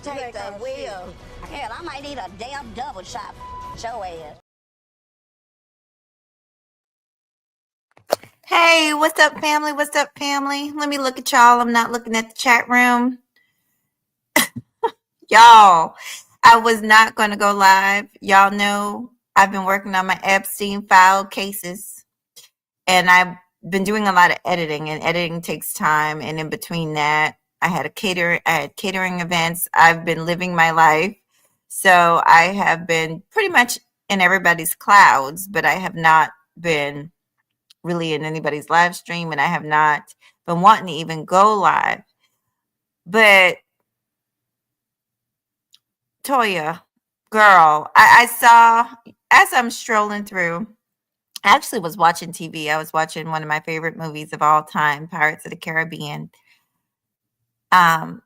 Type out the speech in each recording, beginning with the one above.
just take the wheel. Hell, I might need a damn double shot. Show ass. Hey, what's up, family? What's up, family? Let me look at y'all. I'm not looking at the chat room. Y'all, I was not going to go live. Y'all know I've been working on my Epstein file cases, and I've been doing a lot of editing, and editing takes time. And in between that, I had catering events. I've been living my life. So I have been pretty much in everybody's clouds, but I have not been really in anybody's live stream, and I have not been wanting to even go live. But Toyah, girl, I saw as I'm strolling through, I actually was watching TV. I was watching one of my favorite movies of all time, Pirates of the Caribbean. Um,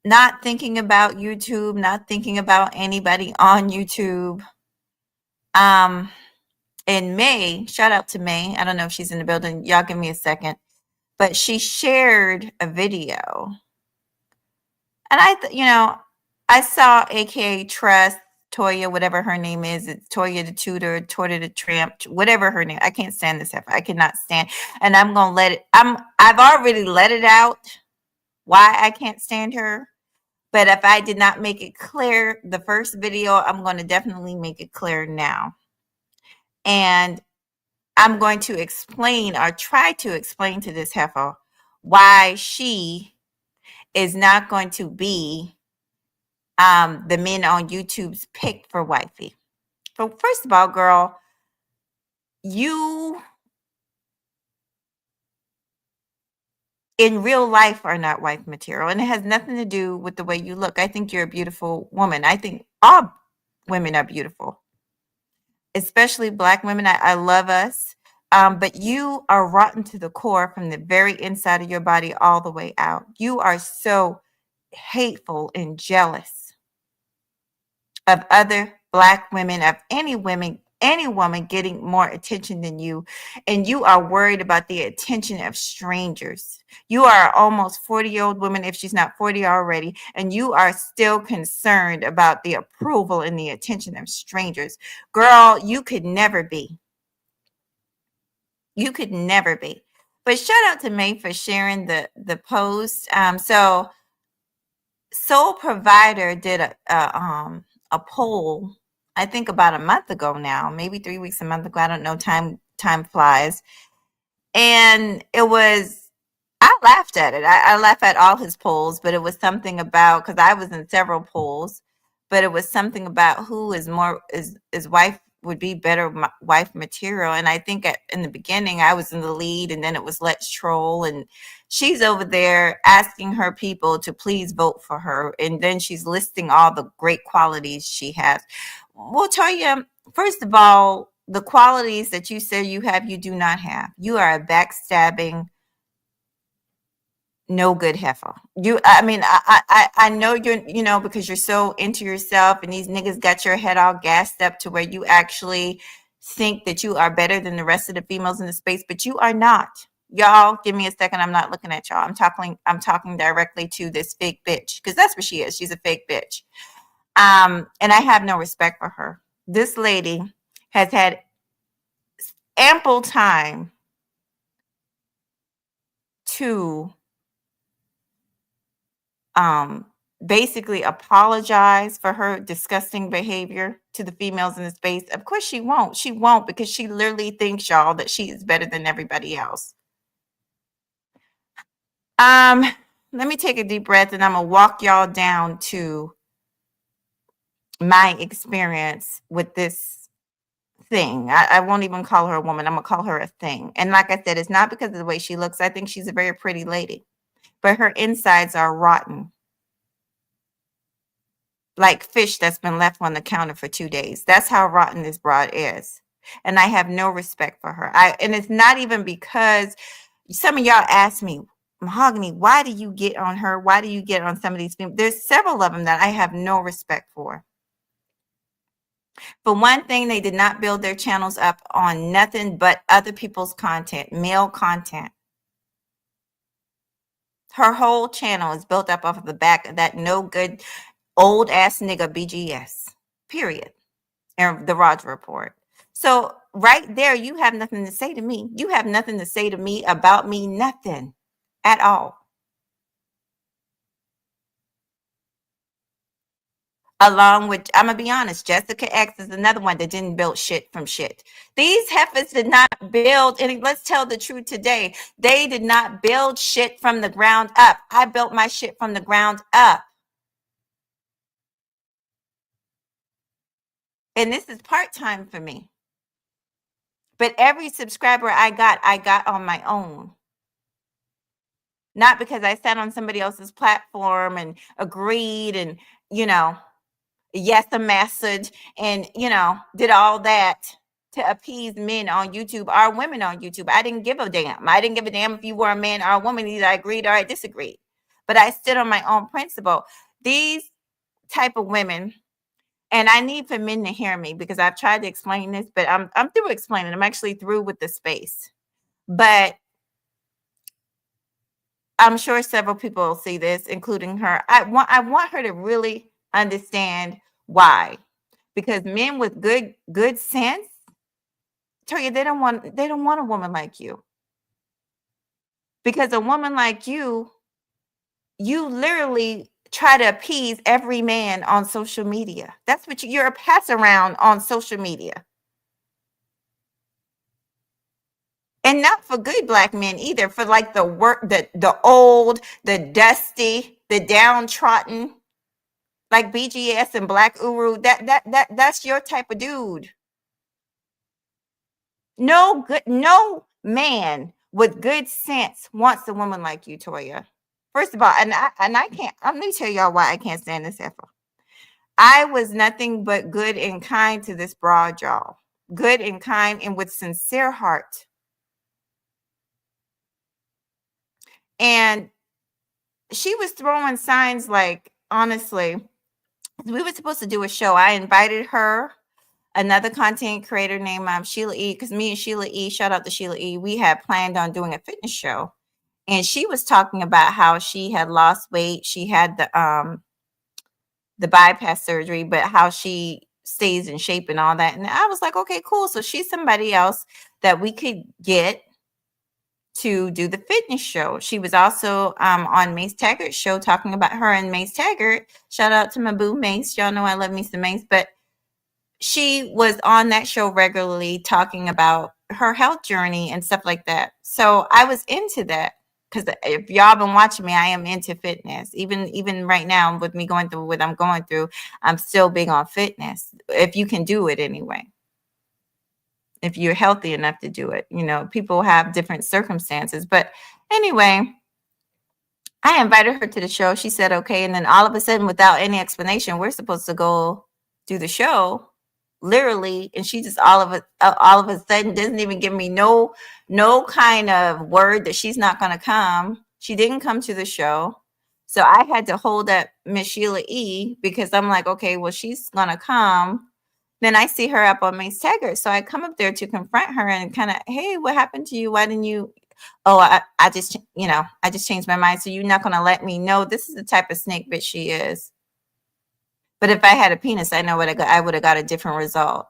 Not thinking about YouTube, not thinking about anybody on YouTube. Um, in May, shout out to May. I don't know if she's in the building. Y'all give me a second. But she shared a video. And I saw AKA Trust, Toyah, whatever her name is. It's Toyah the Tutor, Toyah the Tramp, whatever her name. I can't stand this heifer. I cannot stand. And I'm gonna let it. I've already let it out why I can't stand her. But if I did not make it clear the first video, I'm going to definitely make it clear now. And I'm going to explain or try to explain to this heifer why she is not going to be the men on YouTube's pick for wifey. But first of all, girl, you in real life are not wife material, and it has nothing to do with the way you look. I think you're a beautiful woman. I think all women are beautiful, especially Black women. I love us. But you are rotten to the core from the very inside of your body all the way out. You are so hateful and jealous of other Black women, of any woman getting more attention than you, and you are worried about the attention of strangers. You are almost 40-year-old woman, if she's not 40 already, and you are still concerned about the approval and the attention of strangers. Girl, you could never be. You could never be. But shout out to May for sharing the post. So Soul Provider did a poll, I think about a month ago now, maybe 3 weeks, a month ago. I don't know. Time flies. And I laughed at it. I laugh at all his polls, but it was something about, because I was in several polls, but it was something about who is wife would be better wife material. And I think in the beginning I was in the lead, and then it was Let's Troll, and she's over there asking her people to please vote for her, and then she's listing all the great qualities she has. We'll tell you, first of all, the qualities that you say you have, you do not have. You are a backstabbing, no good heifer. I know you're, because you're so into yourself, and these niggas got your head all gassed up to where you actually think that you are better than the rest of the females in the space, but you are not. Y'all, give me a second. I'm not looking at y'all. I'm talking directly to this fake bitch, because that's what she is. She's a fake bitch. And I have no respect for her. This lady has had ample time to basically apologize for her disgusting behavior to the females in the space. Of course she won't. She won't, because she literally thinks, y'all, that she is better than everybody else. Let me take a deep breath, and I'm gonna walk y'all down to my experience with this thing. I won't even call her a woman. I'm gonna call her a thing. And like I said, it's not because of the way she looks. I think she's a very pretty lady, but her insides are rotten, like fish that's been left on the counter for 2 days. That's how rotten this broad is. And I have no respect for her. And it's not even because some of y'all ask me, Mahogany, why do you get on her? Why do you get on some of these people? There's several of them that I have no respect for. For one thing, they did not build their channels up on nothing but other people's content, male content. Her whole channel is built up off of the back of that no good old ass nigga BGS. Period. And the Roger Report. So right there, you have nothing to say to me. You have nothing to say to me about me, nothing at all. Along with, I'm gonna be honest, Jessica X is another one that didn't build shit from shit. These heifers did not build, and let's tell the truth today, they did not build shit from the ground up. I built my shit from the ground up. And this is part-time for me. But every subscriber I got on my own. Not because I sat on somebody else's platform and agreed and, yes, a message and, did all that to appease men on YouTube or women on YouTube. I didn't give a damn. I didn't give a damn if you were a man or a woman. Either I agreed or I disagreed. But I stood on my own principle. These type of women, and I need for men to hear me because I've tried to explain this, but I'm through explaining. I'm actually through with the space. But I'm sure several people will see this, including her. I want her to really understand why. Because men with good sense, Toyah, they don't want a woman like you. Because a woman like you literally try to appease every man on social media. That's what you're a pass around on social media. And not for good black men either, for like the old, the dusty, the downtrodden, like BGS and Black Uru. That's your type of dude. No man with good sense wants a woman like you, Toyah. First of all, and I can't. Let me tell y'all why I can't stand this heifer. I was nothing but good and kind to this broad, y'all. Good and kind and with sincere heart. And she was throwing signs like, honestly, we were supposed to do a show. I invited her, another content creator named Sheila E, because me and Sheila E, shout out to Sheila E, we had planned on doing a fitness show. And she was talking about how she had lost weight. She had the bypass surgery, but how she stays in shape and all that. And I was like, okay, cool. So she's somebody else that we could get to do the fitness show. She was also on Mace Taggart's show talking about her and Mace Taggart. Shout out to my boo Mace. Y'all know I love me some Mace, but she was on that show regularly talking about her health journey and stuff like that. So I was into that because if y'all been watching me, I am into fitness. Even right now with me going through what I'm going through, I'm still big on fitness. If you can do it anyway. If you're healthy enough to do it, people have different circumstances. But anyway, I invited her to the show. She said, okay. And then all of a sudden, without any explanation, we're supposed to go do the show literally. And she just all of a sudden doesn't even give me no kind of word that she's not going to come. She didn't come to the show. So I had to hold up Miss Sheila E because I'm like, okay, well, she's going to come. Then I see her up on Mace Taggart. So I come up there to confront her and kind of, hey, what happened to you? Why didn't you? Oh, I just, I just changed my mind. So you're not going to let me know. This is the type of snake bitch she is. But if I had a penis, I know I would have got a different result.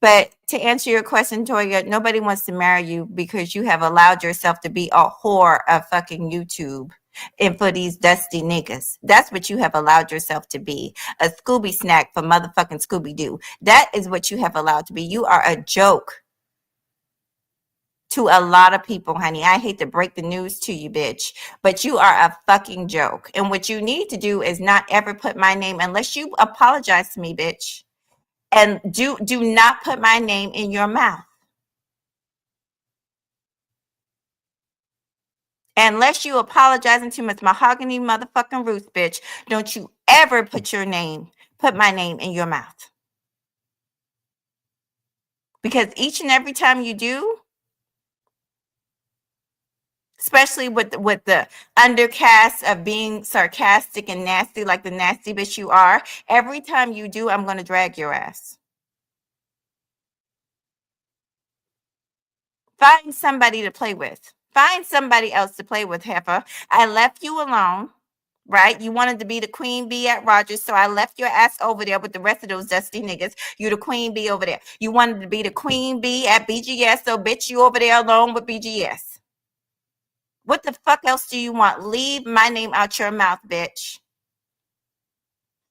But to answer your question, Toyah, nobody wants to marry you because you have allowed yourself to be a whore of fucking YouTube. And for these dusty niggas, that's what you have allowed yourself to be. A Scooby snack for motherfucking Scooby-Doo. That is what you have allowed to be. You are a joke to a lot of people, honey. I hate to break the news to you, bitch, but you are a fucking joke. And what you need to do is not ever put my name, unless you apologize to me, bitch. And do not put my name in your mouth. Unless you apologizing to Miss Mahogany motherfucking Ruth, bitch, don't you ever put my name in your mouth. Because each and every time you do, especially with the undercast of being sarcastic and nasty, like the nasty bitch you are, every time you do, I'm going to drag your ass. Find somebody to play with. Find somebody else to play with, heifer. I left you alone, right? You wanted to be the queen bee at Rogers, so I left your ass over there with the rest of those dusty niggas. You the queen bee over there. You wanted to be the queen bee at BGS, so bitch, you over there alone with BGS. What the fuck else do you want? Leave my name out your mouth, bitch.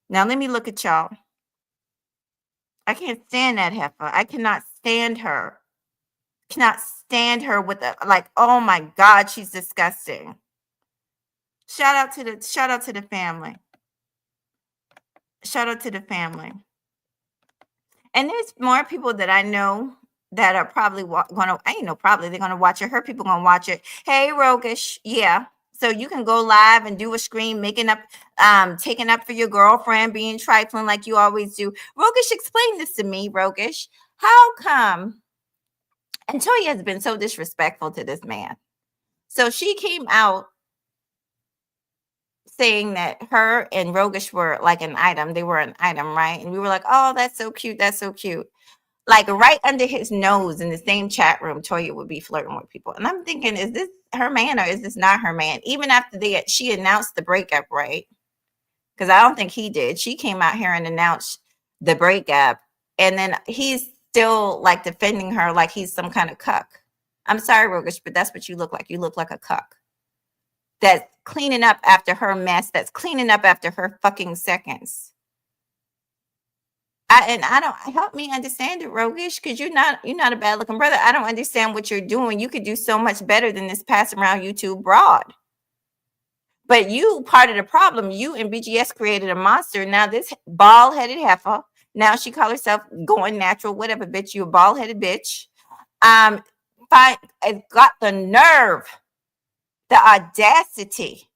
Now let me look at y'all. I can't stand that heifer. I cannot stand her. Cannot stand her with the like, oh my God, she's disgusting. Shout out to the family. Shout out to the family. And there's more people that I know that are probably gonna, I ain't know probably they're gonna watch it. Her people gonna watch it. Hey, Roguish, yeah. So you can go live and do a screen, making up, taking up for your girlfriend, being trifling like you always do. Roguish, explain this to me, Roguish. How come? And Toyah has been so disrespectful to this man. So she came out saying that her and Roguish were like an item. They were an item, right? And we were like, oh, that's so cute. That's so cute. Like right under his nose in the same chat room, Toyah would be flirting with people. And I'm thinking, is this her man or is this not her man? Even after she announced the breakup, right? Because I don't think he did. She came out here and announced the breakup. And then he's still like defending her like he's some kind of cuck. I'm sorry, Roguish, but that's what you look like. You look like a cuck. That's cleaning up after her mess. That's cleaning up after her fucking seconds. I don't help me understand it, Roguish, because you're not a bad looking brother. I don't understand what you're doing. You could do so much better than this pass around YouTube broad. But you part of the problem. You and BGS created a monster. Now this bald headed heifer. Now she call herself going natural, whatever, bitch. You a bald headed bitch. It got the nerve, the audacity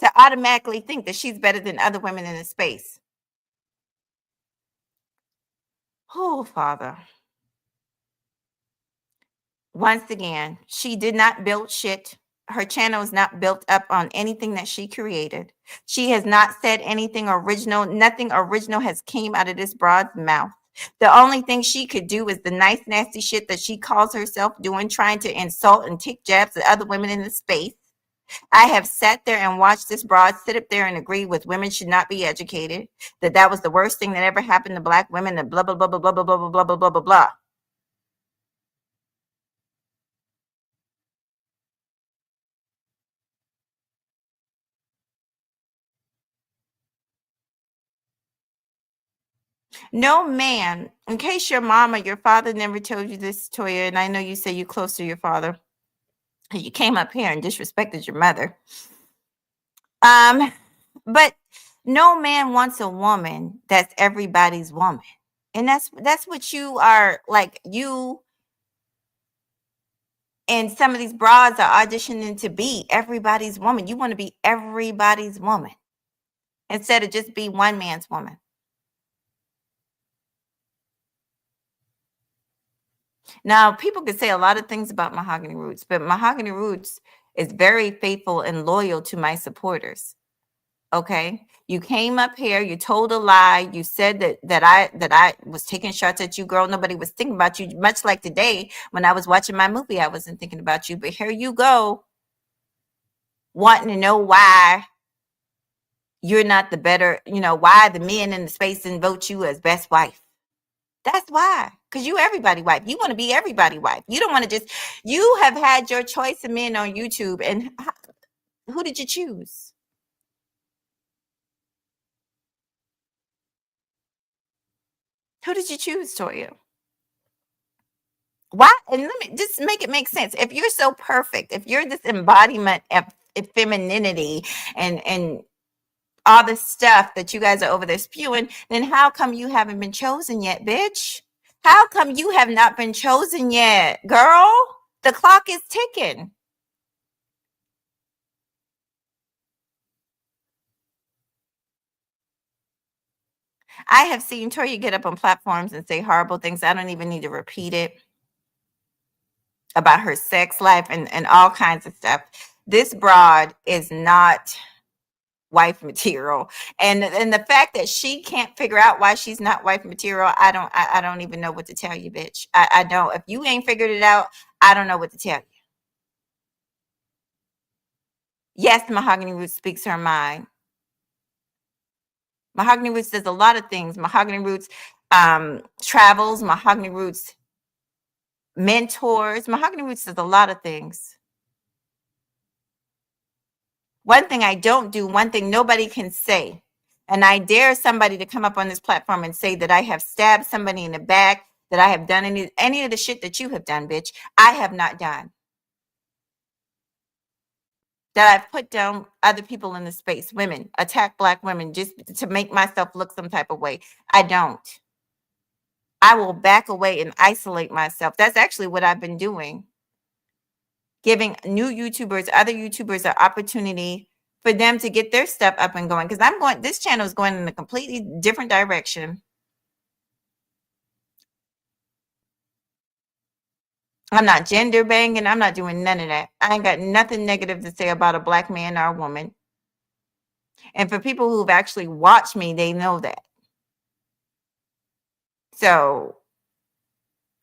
to automatically think that she's better than other women in the space. Oh, Father. Once again, she did not build shit. Her channel is not built up on anything that she created. She has not said anything original. Nothing original has came out of this broad's mouth. The only thing she could do is the nice, nasty shit that she calls herself doing, trying to insult and take jabs at other women in the space. I have sat there and watched this broad sit up there and agree with women should not be educated, that was the worst thing that ever happened to black women, and blah, blah, blah, blah, blah, blah, blah, blah, blah, blah, blah, blah. No man, in case your mom or your father never told you this, Toyah, and I know you say you're close to your father, you came up here and disrespected your mother. But no man wants a woman that's everybody's woman. And that's what you are, like, you and some of these broads are auditioning to be everybody's woman. You want to be everybody's woman instead of just be one man's woman. Now, people could say a lot of things about Mahogany Roots, but Mahogany Roots is very faithful and loyal to my supporters. Okay, you came up here, you told a lie, you said that I was taking shots at you, girl. Nobody was thinking about you. Much like today when I was watching my movie, I wasn't thinking about you. But here you go, wanting to know why you're not the better, why the men in the space didn't vote you as best wife. That's why, because you everybody wife. You want to be everybody wife. You don't want to just. You have had your choice of men on YouTube, and who did you choose? Who did you choose, Toyah? Why? And let me just make it make sense. If you're so perfect, if you're this embodiment of femininity and all the stuff that you guys are over there spewing, then how come you haven't been chosen yet, bitch? How come you have not been chosen yet, girl? The clock is ticking. I have seen Toyah get up on platforms and say horrible things. I don't even need to repeat it, about her sex life and all kinds of stuff. This broad is not wife material, and the fact that she can't figure out why she's not wife material, I don't even know what to tell you, bitch. I don't. If you ain't figured it out, I don't know what to tell you. Yes, Mahogany Roots speaks her mind. Mahogany Roots does a lot of things. Mahogany Roots travels. Mahogany Roots mentors. Mahogany Roots does a lot of things. One thing I don't do, one thing nobody can say, and I dare somebody to come up on this platform and say that I have stabbed somebody in the back, that I have done any of the shit that you have done, bitch. I have not done. That I've put down other people in the space, women, attack black women just to make myself look some type of way. I don't. I will back away and isolate myself. That's actually what I've been doing. Giving new YouTubers, other YouTubers an opportunity for them to get their stuff up and going. Because this channel is going in a completely different direction. I'm not gender banging. I'm not doing none of that. I ain't got nothing negative to say about a black man or a woman. And for people who've actually watched me, they know that. So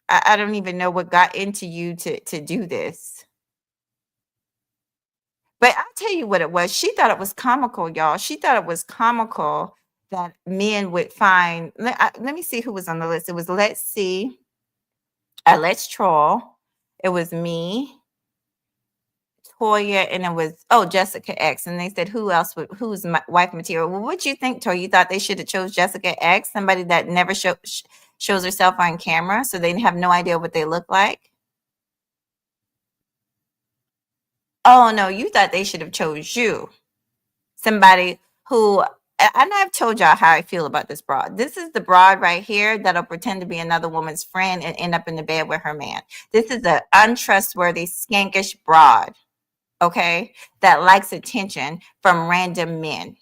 I don't even know what got into you to do this. But I'll tell you what it was. She thought it was comical, y'all. She thought it was comical that men would find. Let me see who was on the list. It was Let's See, Let's Troll. It was me, Toyah, and it was Jessica X. And they said who's my wife material. Well, what you think, Toyah? You thought they should have chose Jessica X, somebody that never shows herself on camera, so they have no idea what they look like. Oh no, you thought they should have chose you. Somebody who, and I've told y'all how I feel about this broad. This is the broad right here that'll pretend to be another woman's friend and end up in the bed with her man. This is an untrustworthy, skankish broad, okay, that likes attention from random men.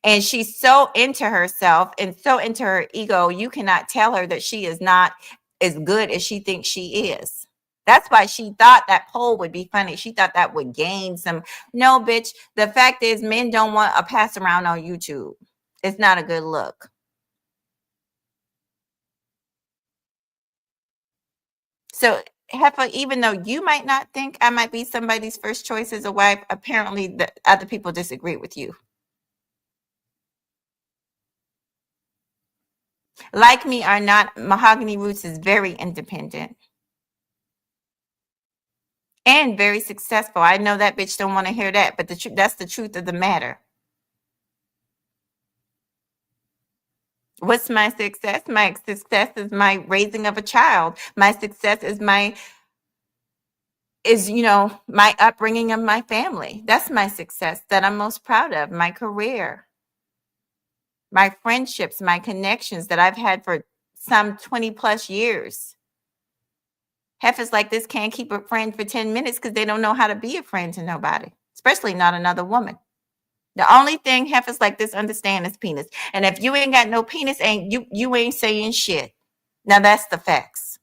And she's so into herself and so into her ego, you cannot tell her that she is not as good as she thinks she is. That's why she thought that poll would be funny. She thought that would gain some. No, bitch. The fact is, men don't want a pass around on YouTube. It's not a good look. So, Heffa, even though you might not think I might be somebody's first choice as a wife, apparently the other people disagree with you. Like me or not, Mahogany Roots is very independent. And very successful. I know that bitch don't want to hear that, but that's the truth of the matter. What's my success? My success is my raising of a child. My success is my upbringing of my family. That's my success that I'm most proud of. My career, my friendships, my connections that I've had for some 20 plus years. Heifers like this can't keep a friend for 10 minutes because they don't know how to be a friend to nobody, especially not another woman. The only thing heifers like this understand is penis. And if you ain't got no penis, you ain't saying shit. Now that's the facts.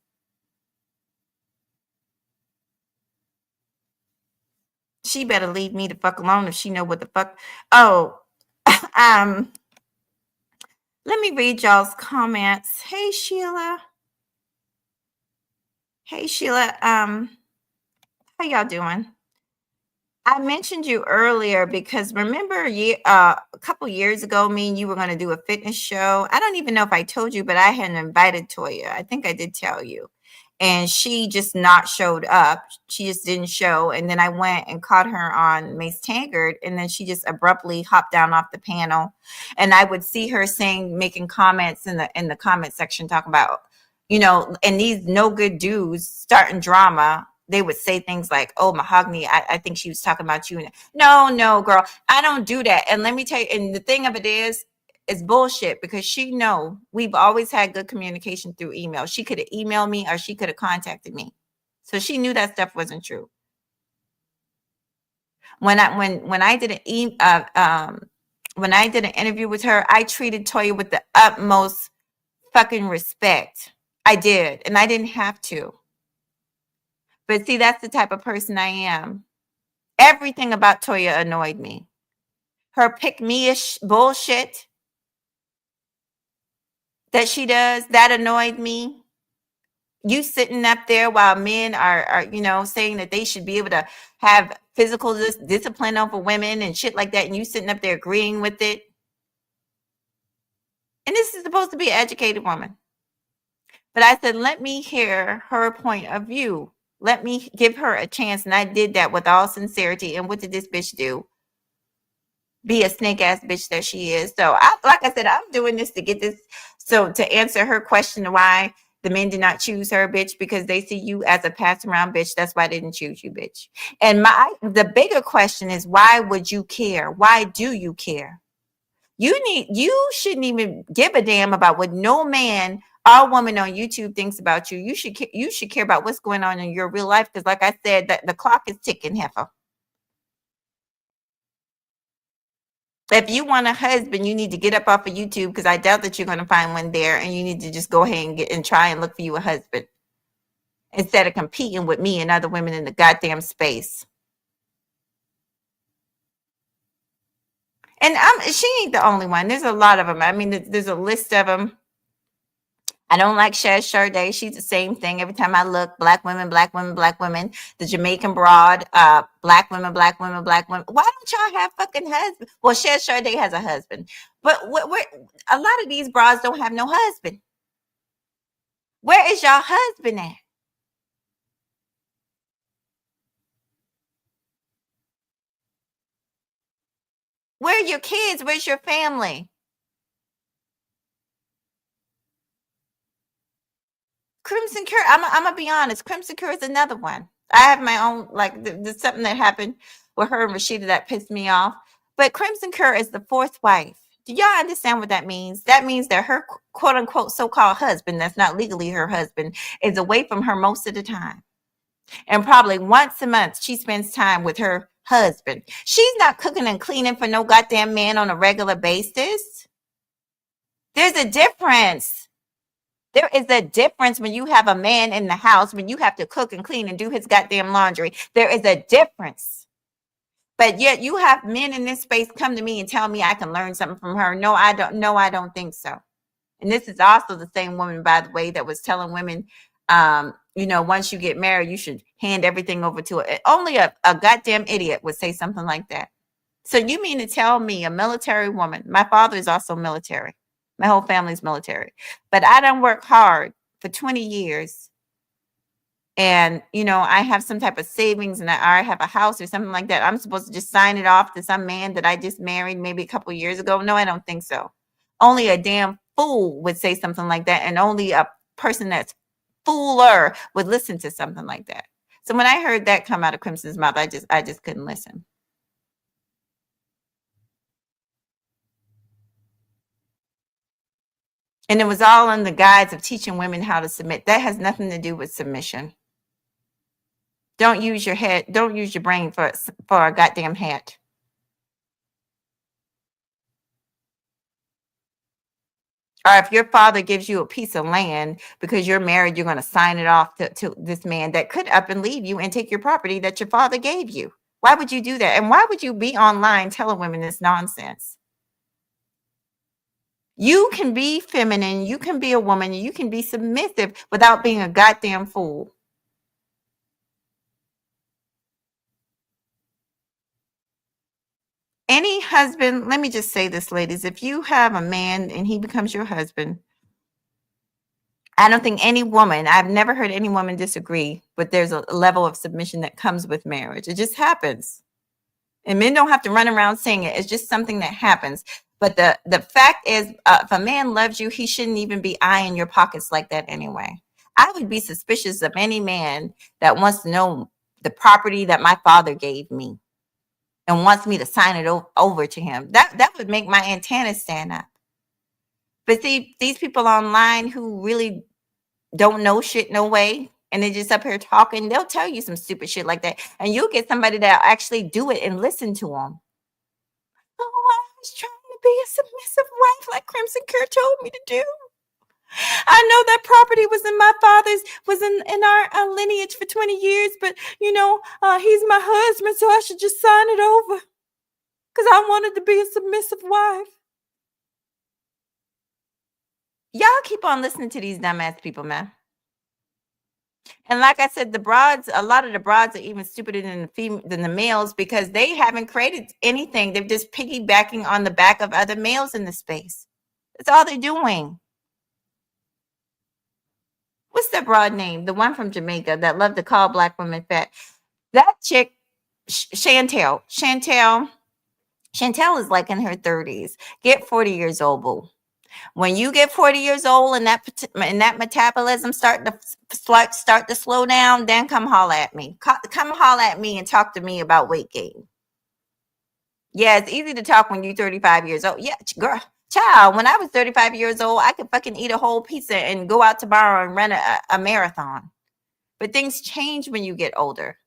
She better leave me the fuck alone if she know what the fuck. Oh, let me read y'all's comments. Hey Sheila. Hey Sheila. How y'all doing? I mentioned you earlier because remember a couple years ago, me and you were going to do a fitness show. I don't even know if I told you, but I had invited Toyah. I think I did tell you. And she just not showed up. She just didn't show. And then I went and caught her on Mace Taggart. And then she just abruptly hopped down off the panel. And I would see her making comments in the comment section talking about, and these no good dudes starting drama. They would say things like, oh, Mahogany, I think she was talking about you. No, girl, I don't do that. And let me tell you, and the thing of it is, it's bullshit because we've always had good communication through email. She could have emailed me or she could have contacted me. So she knew that stuff wasn't true. When I did when I did an interview with her, I treated Toyah with the utmost fucking respect. I did, and I didn't have to. But see, that's the type of person I am. Everything about Toyah annoyed me. Her pick-me-ish bullshit that she does, that annoyed me. You sitting up there while men are saying that they should be able to have physical discipline over women and shit like that, and you sitting up there agreeing with it. And this is supposed to be an educated woman. But I said, let me hear her point of view. Let me give her a chance. And I did that with all sincerity. And what did this bitch do? Be a snake ass bitch that she is. So like I said, I'm doing this to get this. So to answer her question, why the men did not choose her, bitch, because they see you as a pass around bitch. That's why they didn't choose you, bitch. And the bigger question is, why would you care? Why do you care? You shouldn't even give a damn about what no man or woman on YouTube thinks about you. You should care about what's going on in your real life, because like I said, that the clock is ticking, heifer. If you want a husband, you need to get up off of YouTube, because I doubt that you're going to find one there, and you need to just go ahead and try and look for you a husband instead of competing with me and other women in the goddamn space. And she ain't the only one. There's a lot of them. I mean, there's a list of them. I don't like Shaz Sade. She's the same thing. Every time I look, black women, black women, black women. The Jamaican broad, black women, black women, black women. Why don't y'all have fucking husbands? Well, Shaz Sade has a husband, but a lot of these broads don't have no husband. Where is y'all husband at? Where are your kids? Where's your family? Crimson Cure. I'm gonna be honest. Crimson Cure is another one. I have my own, like, there's something that happened with her and Rashida that pissed me off. But Crimson Cure is the fourth wife. Do y'all understand what that means? That means that her quote unquote so-called husband, that's not legally her husband, is away from her most of the time. And probably once a month she spends time with her husband. She's not cooking and cleaning for no goddamn man on a regular basis. There's a difference. There is a difference when you have a man in the house, when you have to cook and clean and do his goddamn laundry. There is a difference. But yet you have men in this space come to me and tell me I can learn something from her. No, I don't. No, I don't think so. And this is also the same woman, by the way, that was telling women, once you get married, you should hand everything over to it. Only a goddamn idiot would say something like that. So you mean to tell me, a military woman? My father is also military. My whole family's military. But I done worked hard for 20 years. And, I have some type of savings, and I have a house or something like that. I'm supposed to just sign it off to some man that I just married maybe a couple years ago. No, I don't think so. Only a damn fool would say something like that. And only a person that's fooler would listen to something like that. So when I heard that come out of Crimson's mouth, I just couldn't listen. And it was all in the guise of teaching women how to submit. That has nothing to do with submission. Don't use your head. Don't use your brain for a goddamn hat. Or if your father gives you a piece of land because you're married, you're going to sign it off to this man that could up and leave you and take your property that your father gave you. Why would you do that? And why would you be online telling women this nonsense? You can be feminine, you can be a woman, you can be submissive without being a goddamn fool. Any husband, let me just say this, ladies, if you have a man and he becomes your husband, I don't think any woman, I've never heard any woman disagree, but there's a level of submission that comes with marriage. It just happens. And men don't have to run around saying it. It's just something that happens. But the fact is, if a man loves you, he shouldn't even be eyeing your pockets like that anyway. I would be suspicious of any man that wants to know the property that my father gave me and wants me to sign it over to him. That would make my antennas stand up. But see, these people online who really don't know shit no way, and they just up here talking, they'll tell you some stupid shit like that. And you'll get somebody that'll actually do it and listen to them. Oh, I was trying to be a submissive wife like Crimson Cure told me to do. I know that property was in my father's, was in our lineage for 20 years, but he's my husband, so I should just sign it over because I wanted to be a submissive wife. Y'all keep on listening to these dumbass people, man. And like I said, the broads, a lot of the broads are even stupider than than the males because they haven't created anything. They're just piggybacking on the back of other males in the space. That's all they're doing. What's that broad name? The one from Jamaica that loved to call black women fat. That chick, Chantel is like in her 30s. Get 40 years old, boo. When you get 40 years old and that metabolism start to slow down, then come holler at me. Come holler at me and talk to me about weight gain. Yeah, it's easy to talk when you're 35 years old. Yeah, girl, child. When I was 35 years old, I could fucking eat a whole pizza and go out tomorrow and run a marathon. But things change when you get older.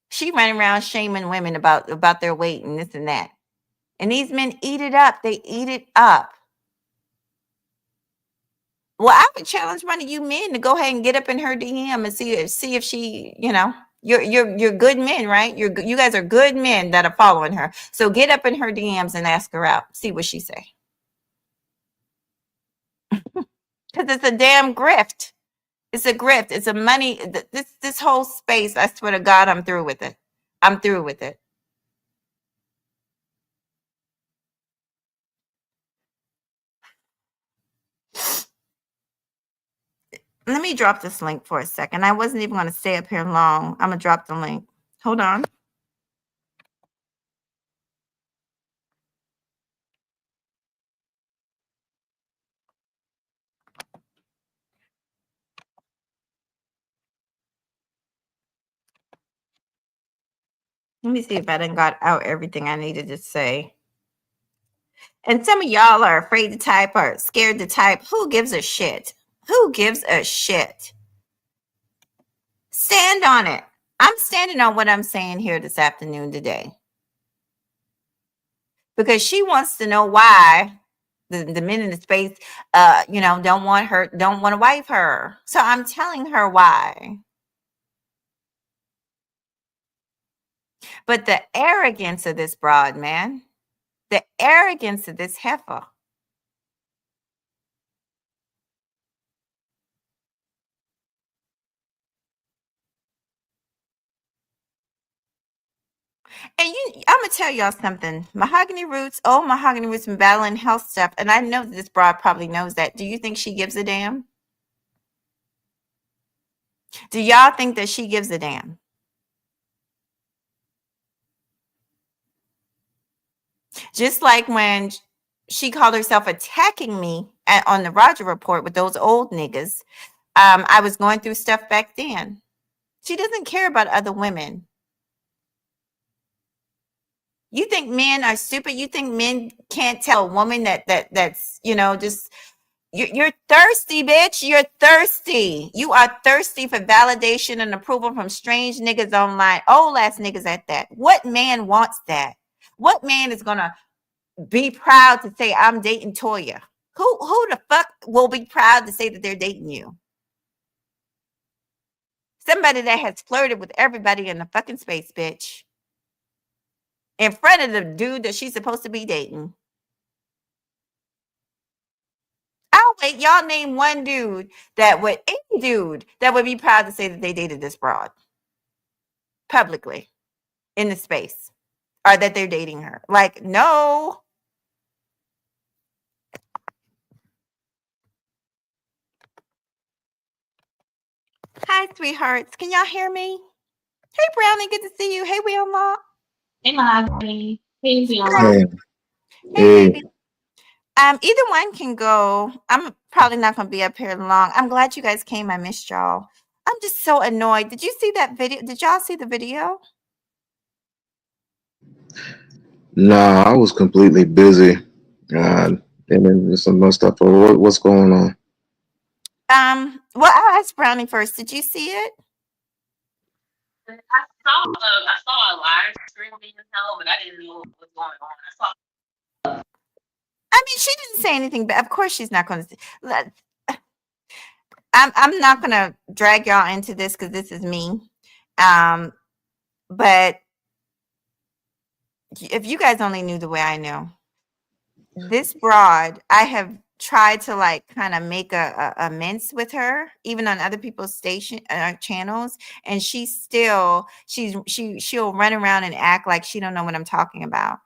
She ran around shaming women about their weight and this and that. And these men eat it up. They eat it up. Well, I would challenge one of you men to go ahead and get up in her DM and see if she, you're good men, right? You guys are good men that are following her. So get up in her DMs and ask her out. See what she say. Because it's a damn grift. It's a grift. It's a money. This whole space. I swear to God, I'm through with it. I'm through with it. Let me drop this link for a second. I wasn't even going to stay up here long. I'm going to drop the link. Hold on. Let me see if I done got out everything I needed to say. And some of y'all are afraid to type or scared to type. Who gives a shit? Who gives a shit? Stand on it. I'm standing on what I'm saying here this afternoon today. Because she wants to know why the men in the space don't want to wife her. So I'm telling her why. But the arrogance of this broad, man, the arrogance of this heifer. And I'm gonna tell y'all something. Mahogany Roots, old Mahogany Roots, been battling health stuff, and I know that this broad probably knows that. Do you think she gives a damn? Do y'all think that she gives a damn? Just like when she called herself attacking me on the Roger Report with those old niggas. I was going through stuff back then. She doesn't care about other women. You think men are stupid? You think men can't tell a woman that's just you're thirsty, bitch. You're thirsty. You are thirsty for validation and approval from strange niggas online, old ass niggas at that. What man wants that? What man is gonna be proud to say I'm dating Toyah? Who the fuck will be proud to say that they're dating you? Somebody that has flirted with everybody in the fucking space, bitch. In front of the dude that she's supposed to be dating. I'll wait. Y'all name one dude any dude that would be proud to say that they dated this broad publicly in the space or that they're dating her. Like, no. Hi, sweethearts. Can y'all hear me? Hey, Brownie. Good to see you. Hey, Wilma. Hey, Mahogany. Hey, Hello. Viola. Hey, Hey, hey, baby. Either one can go. I'm probably not going to be up here long. I'm glad you guys came. I missed y'all. I'm just so annoyed. Did you see that video? Did y'all see the video? nah, I was completely busy. And then there's some more stuff. What's going on? Well, I'll ask Brownie first. Did you see it? I saw a live stream being held, but I didn't know what was going on. I mean, she didn't say anything, but of course she's not going to. I'm not going to drag y'all into this because this is me. But if you guys only knew the way I know, this broad, I have try to like kind of make a mince with her, even on other people's station channels, and she'll run around and act like she don't know what I'm talking about.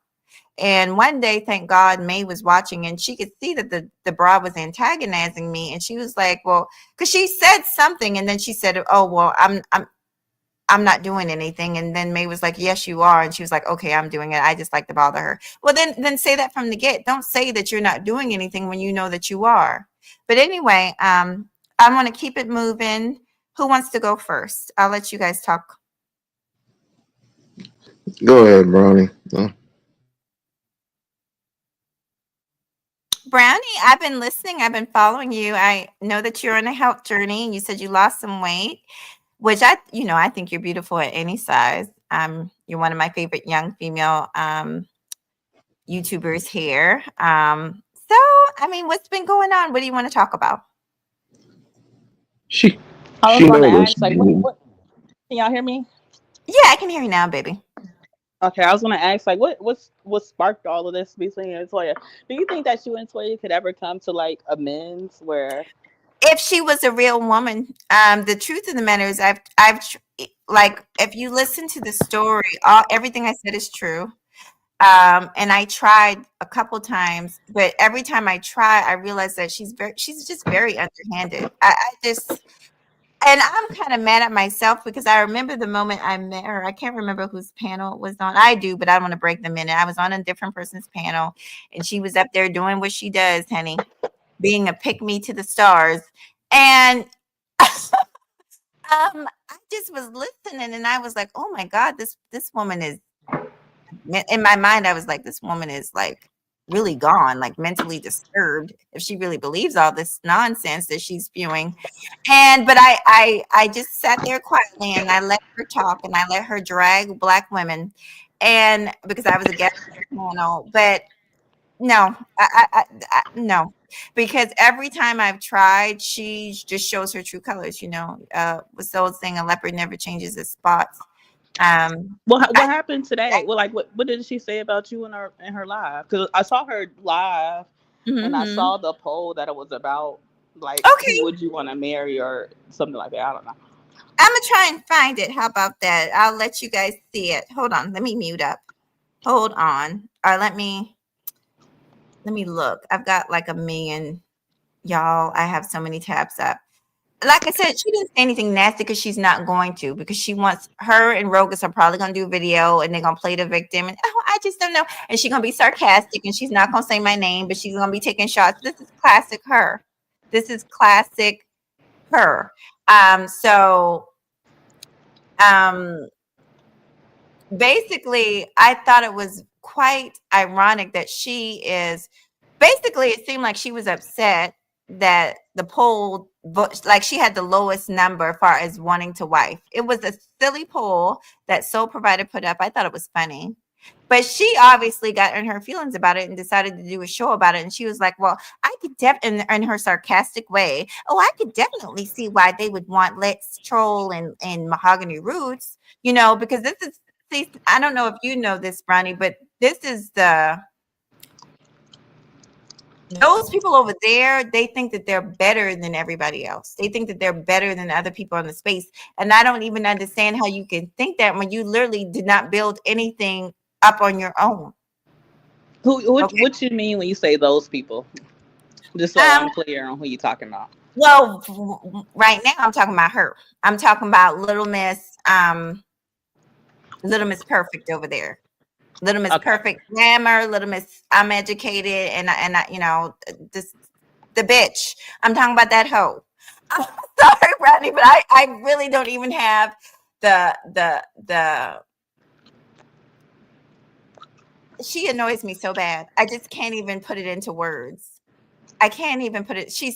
And one day, thank God, May was watching, and she could see that the bra was antagonizing me, and she was like, "Well," because she said something, and then she said, "Oh, well, I'm not doing anything." And then May was like, "Yes, you are." And she was like, "Okay, I'm doing it. I just like to bother her." Well, then say that from the get. Don't say that you're not doing anything when you know that you are. But anyway, I want to keep it moving. Who wants to go first? I'll let you guys talk. Go ahead, Brownie. Brownie, I've been listening. I've been following you. I know that you're on a health journey, and you said you lost some weight, which I think you're beautiful at any size. You're one of my favorite young female YouTubers here. So, I mean, what's been going on? What do you want to talk about? She I was she going to knows what ask, she like, did. what can y'all hear me? Yeah, I can hear you now, baby. Okay, I was going to ask, like, what sparked all of this between you and Toya? Do you think that you and Toya could ever come to like amends where? If she was a real woman, the truth of the matter is, like, if you listen to the story, everything I said is true. And I tried a couple times, but every time I try, I realize that she's just very underhanded. I just, and I'm kind of mad at myself because I remember the moment I met her. I can't remember whose panel it was on. I do, but I don't want to break the minute. I was on a different person's panel, and she was up there doing what she does, honey, being a pick me to the stars. And I just was listening, and I was like, oh my God, this woman is, in my mind, I was like, this woman is like really gone, like mentally disturbed, if she really believes all this nonsense that she's spewing. But I just sat there quietly, and I let her talk, and I let her drag Black women, and because I was a guest panel. But no, no, because every time I've tried, she just shows her true colors. What's the old saying? A leopard never changes its spots. What happened today? Well, like, what did she say about you in her live? Because I saw her live, and I Mm-hmm. saw the poll that it was about, like, who Okay, would you want to marry or something like that. I don't know. I'm gonna try and find it. How about that? I'll let you guys see it. Hold on, let me mute up. Hold on. Or let me look. I've got like a million, y'all. I have so many tabs up. Like I said, she didn't say anything nasty because she's not going to, because she wants, her and Rogus are probably gonna do a video, and they're gonna play the victim, and I just don't know. And she's gonna be sarcastic, and she's not gonna say my name, but she's gonna be taking shots. This is classic her. This is classic her. So basically, I thought it was quite ironic that she is, basically, it seemed like she was upset that the poll, like, she had the lowest number as far as wanting to wife. It was a silly poll that Soul Provider put up. I thought it was funny. But she obviously got in her feelings about it and decided to do a show about it. And she was like, well, I could in her sarcastic way, oh, I could definitely see why they would want Let's Troll and Mahogany Roots, because this is, see, I don't know if you know this, Brownie, but this is those people over there, they think that they're better than everybody else. They think that they're better than other people in the space. And I don't even understand how you can think that when you literally did not build anything up on your own. Okay. What you mean when you say those people? Just so Um, I'm clear on who you're talking about. well, right now I'm talking about her. I'm talking about Little Miss Perfect over there. Little Miss Okay. Perfect grammar, Little Miss I'm educated, and this the bitch. I'm talking about that hoe. I'm sorry, Rodney, but I really don't even have the she annoys me so bad. I just can't even put it into words. I can't even put it. She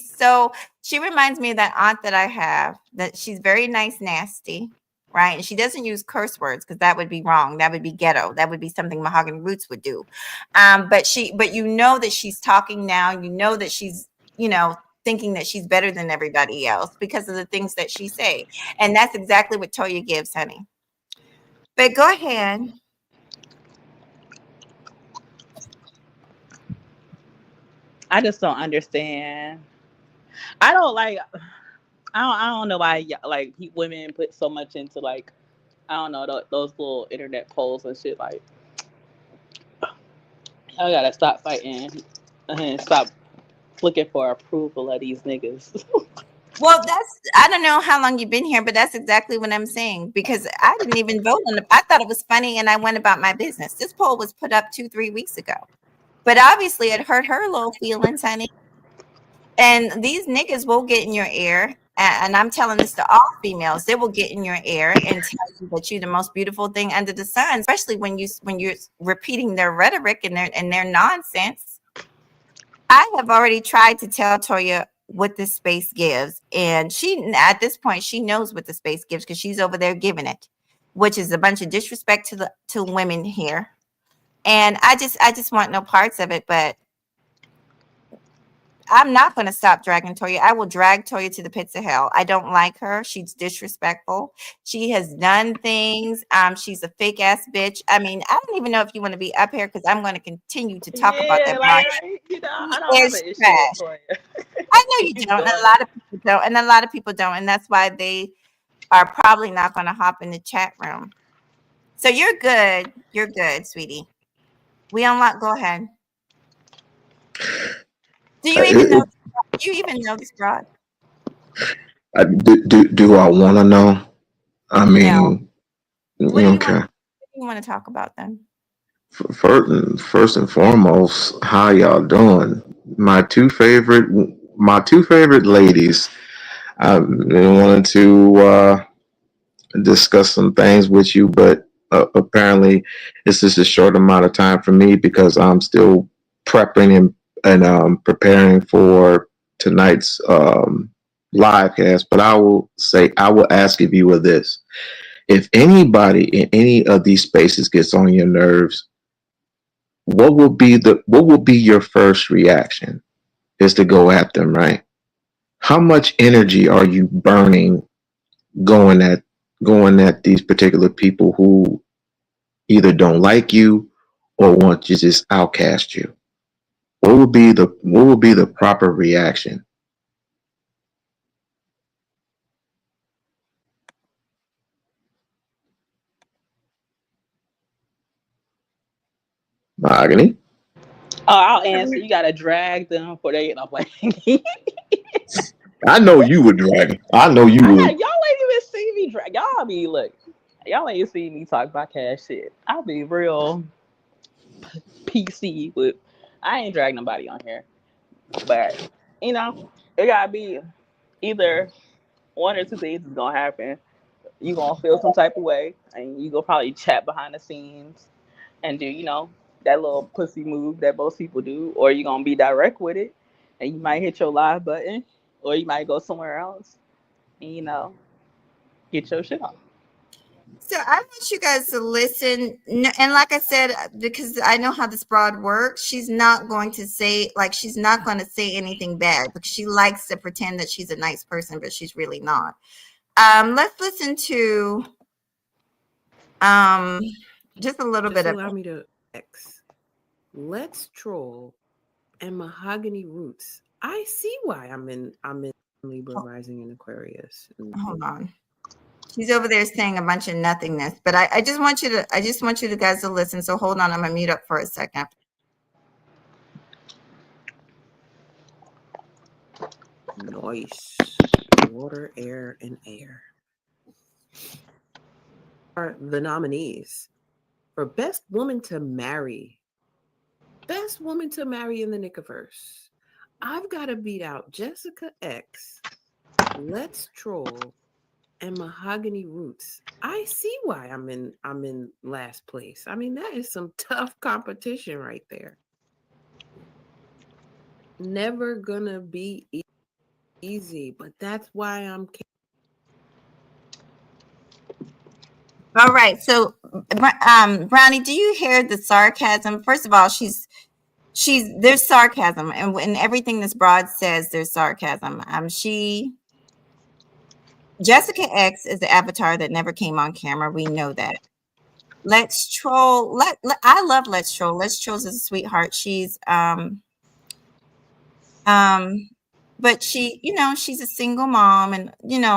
reminds me of that aunt that I have, that she's very nice, nasty, right? And she doesn't use curse words because that would be wrong. That would be ghetto. That would be something Mahogany Roots would do. But you know that she's talking now. You know that she's, thinking that she's better than everybody else because of the things that she say. And that's exactly what Toya gives, honey. But go ahead. I just don't understand. I don't like. I don't know why like women put so much into like I don't know those little internet polls and shit. Like I gotta stop fighting and stop looking for approval of these niggas. Well, I don't know how long you've been here, but that's exactly what I'm saying because I didn't even vote on it. I thought it was funny and I went about my business. This poll was put up 2-3 weeks ago, but obviously it hurt her little feelings, honey. And these niggas will get in your ear. And I'm telling this to all females, they will get in your ear and tell you that you're the most beautiful thing under the sun, especially when you're repeating their rhetoric and their nonsense. I have already tried to tell Toyah what the space gives, and she at this point she knows what the space gives because she's over there giving it, which is a bunch of disrespect to women here. And I just want no parts of it, but I'm not going to stop dragging Toyah. I will drag Toyah to the pits of hell. I don't like her. She's disrespectful. She has done things. She's a fake ass bitch. I mean, I don't even know if you want to be up here because I'm going to continue to talk about that. Like I don't have an issue with Toyah. I know you don't, and a lot of people don't, and a lot of people don't, and that's why they are probably not going to hop in the chat room. So you're good. You're good, sweetie. We unlock. Go ahead. Do you even know? Do you even know this broad? Do I want to know? I mean, no. What do you want to talk about then? First and foremost, how y'all doing? My two favorite ladies. I've been wanting to discuss some things with you, but apparently it's just a short amount of time for me because I'm still prepping and preparing for tonight's live cast. But I will ask of you of this: if anybody in any of these spaces gets on your nerves, what will be your first reaction? Is to go at them, right? How much energy are you burning going at these particular people who either don't like you or want to just outcast you? What would be the proper reaction? Mahogany? Oh, I'll answer. You gotta drag them before they get up like I know you would drag. I know you would. Y'all ain't even see me drag. Y'all ain't see me talk about cash shit. I'll be real PC with. I ain't drag nobody on here, but it gotta be either one or two things is gonna happen. You gonna feel some type of way, and you gonna probably chat behind the scenes and do that little pussy move that most people do, or you gonna be direct with it, and you might hit your live button, or you might go somewhere else, and get your shit off. So I want you guys to listen, and like I said, because I know how this broad works, she's not going to say anything bad because she likes to pretend that she's a nice person, but she's really not. Let's listen to just a little bit of. Allow me to Let's Troll and Mahogany Roots. I see why I'm in Libra rising in Aquarius. Hold on. She's over there saying a bunch of nothingness, but I just want you guys to listen. So hold on, I'm gonna mute up for a second. Noise, water, air, and air are the nominees for Best Woman to Marry. Best Woman to Marry in the Nickiverse. I've got to beat out Jessica X, Let's Troll, and Mahogany Roots. I see why I'm in last place. I mean, that is some tough competition right there. Never gonna be easy, but that's why I'm. All right, so Brownie, do you hear the sarcasm? First of all, there's sarcasm, and in everything this broad says, there's sarcasm. Jessica X is the avatar that never came on camera. We know that. Let's Troll. I love Let's Troll. Let's Troll is a sweetheart. She's Um, but she, she's a single mom and,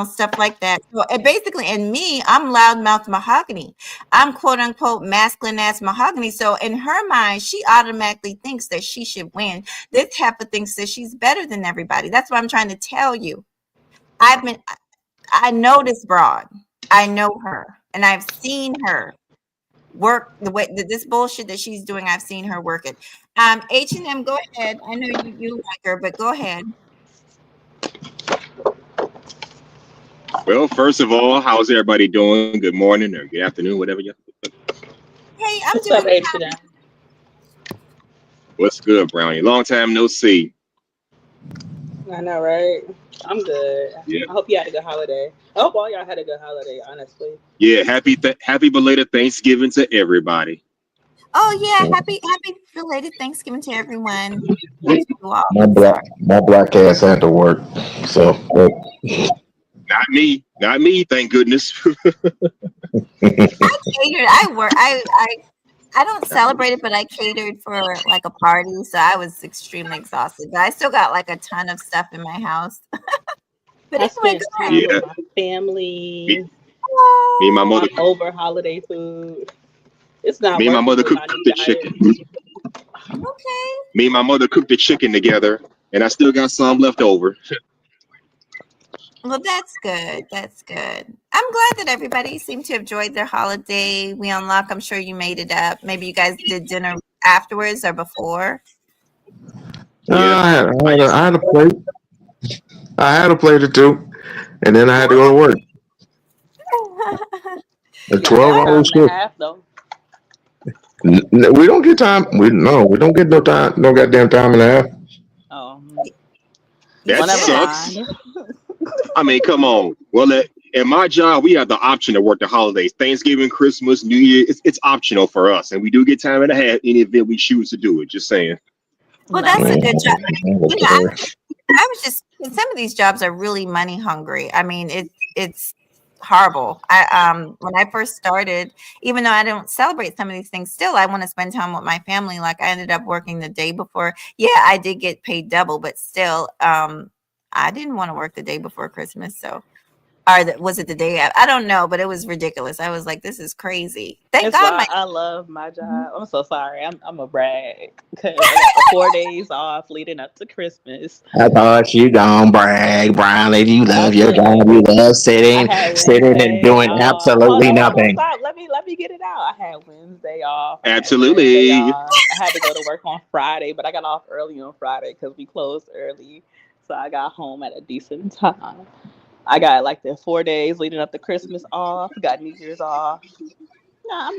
stuff like that. So basically, and me, I'm loudmouth mahogany. I'm quote unquote masculine ass mahogany. So in her mind, she automatically thinks that she should win. This heifer thinks that she's better than everybody. That's what I'm trying to tell you. I know this broad. I know her, and I've seen her work the way that this bullshit that she's doing. I've seen her work it. H&M, go ahead. I know you like her, but go ahead. Well, first of all, how's everybody doing? Good morning or good afternoon, whatever you. Hey, I'm What's doing up, H&M? What's good, Brownie? Long time no see. I know, right? I'm good. Yeah, I hope you had a good holiday. I hope all y'all had a good holiday, honestly. yeah. Happy belated Thanksgiving to everybody. Oh yeah, happy belated Thanksgiving to everyone. To you all. My I'm black sorry. my black ass had to work. So Not me, not me. Thank goodness. I catered. I work. I don't celebrate it, but I catered for like a party, so I was extremely exhausted. But I still got like a ton of stuff in my house. But I anyway, spent go ahead. time with Yeah, my me, family. me and my Oh, mother, I'm over holiday food. It's not me and my working mother with my cooked new the diet. chicken. okay. Me and my mother cooked the chicken together, and I still got some left over. Well, that's good. That's good. I'm glad that everybody seemed to have enjoyed their holiday. We unlock. I'm sure you made it up. Maybe you guys did dinner afterwards or before. Yeah, I used. I had a plate. I had a plate or two, and then I had to go to work. A You got 12 that Oh, hour time and a shift. half, though. We don't get time. We don't get no time. No goddamn time and a half. Oh, you That well, never should. sucks. mind. I mean, come on. Well, at my job, we have the option to work the holidays, Thanksgiving, Christmas, New Year. It's optional for us, and we do get time and a half in the event we choose to do it. Just saying. Well, that's a Nice. good job. You know, Okay. I was just some of these jobs are really money hungry. I mean, it's horrible. When I first started, even though I don't celebrate some of these things, still I want to spend time with my family. Like I ended up working the day before. Yeah, I did get paid double, but still, I didn't want to work the day before Christmas. So, was it the day? I don't know, but it was ridiculous. I was like, this is crazy. Thank That's God why my. I love my job. I'm so sorry. I'm a brag because I got the 4 days off leading up to Christmas. I thought you don't brag, Brown lady. You I love your job. You do. love I sitting, had sitting and Wednesday doing off. Oh absolutely no, no, no! nothing. Stop. Let me get it out. I had Wednesday off. I had Thursday Absolutely. off. I had to go to work on Friday, but I got off early on Friday because we closed early, so I got home at a decent time. I got like the 4 days leading up to Christmas off. Got New Year's off. Yeah,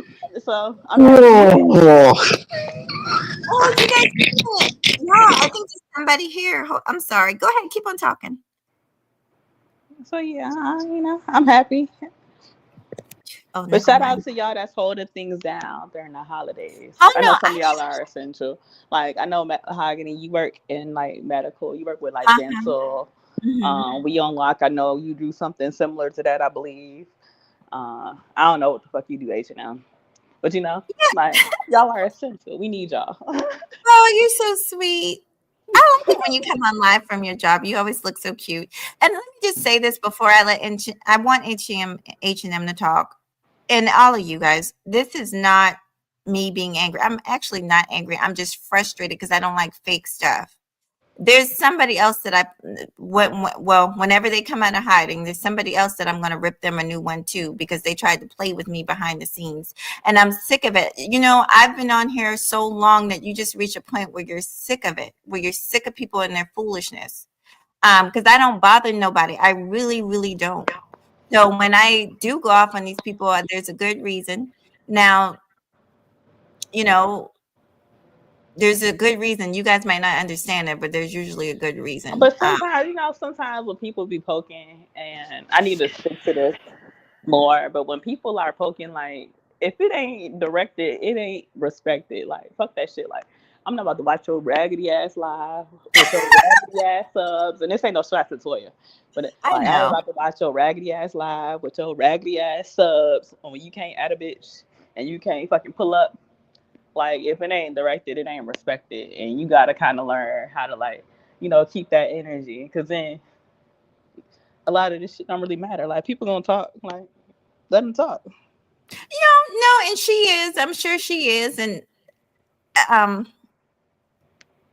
I'm happy. Oh, Oh, you guys did it. No, I think there's somebody here. I'm sorry. Go ahead. Keep on talking. So yeah, I'm happy. Oh, But never shout out mind. to y'all that's holding things down during the holidays. Oh I no, know some of y'all are essential. Like I know Mahogany, you work in like medical, you work with like uh-huh. dental. Mhm. We unlock. I know you do something similar to that. I believe. I don't know what the fuck you do, H&M, but like y'all are essential. We need y'all. Oh, you're so sweet. I like it when you come on live from your job. You always look so cute. And let me just say this before I let I want H&M to talk. And all of you guys, this is not me being angry. I'm actually not angry. I'm just frustrated because I don't like fake stuff. There's somebody else that well, whenever they come out of hiding, there's somebody else that I'm going to rip them a new one too because they tried to play with me behind the scenes. And I'm sick of it. I've been on here so long that you just reach a point where you're sick of it, where you're sick of people and their foolishness. Because I don't bother nobody. I really, really don't. So when I do go off on these people, there's a good reason. Now, you know, there's a good reason. You guys might not understand it, but there's usually a good reason. But sometimes when people be poking, and I need to stick to this more. But when people are poking, like if it ain't directed, it ain't respected. Like fuck that shit. Like I'm not about to watch your raggedy ass live with your raggedy ass subs, and this ain't no shot to Toyah, but I like I ain't know. about to watch your raggedy ass live with your raggedy ass subs when you can't add a bitch and you can't fucking pull up. Like if it ain't directed, it ain't respected, and you gotta kind of learn how to like keep that energy. Because then a lot of this shit don't really matter. Like, people gonna talk. Like, let them talk. No, and she is. I'm sure she is. And um,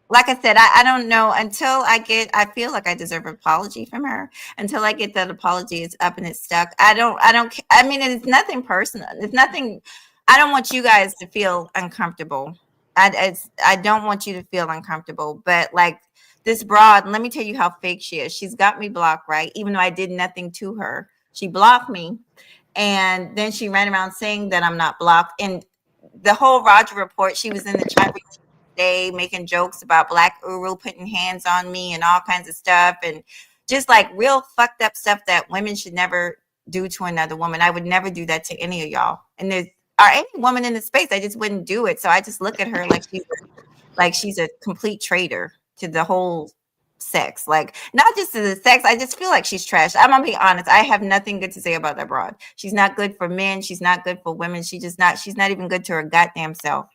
like I said, I don't know until I feel like I deserve an apology from her. Until I get that apology, it's up and it's stuck. I mean, it's nothing personal. It's nothing. I don't want you guys to feel uncomfortable. I don't want you to feel uncomfortable. But like this broad, let me tell you how fake she is. She's got me blocked, right? Even though I did nothing to her, she blocked me, and then she ran around saying that I'm not blocked. And the whole Roger report, she was in the chat day making jokes about Black Uru putting hands on me and all kinds of stuff, and just like real fucked up stuff that women should never do to another woman. I would never do that to any of y'all. And there's or any woman in the space, I just wouldn't do it. So I just look at her like she's a complete traitor to the whole sex. Like not just to the sex, I just feel like she's trash. I'm gonna be honest. I have nothing good to say about that broad. She's not good for men. She's not good for women. She's not even good to her goddamn self.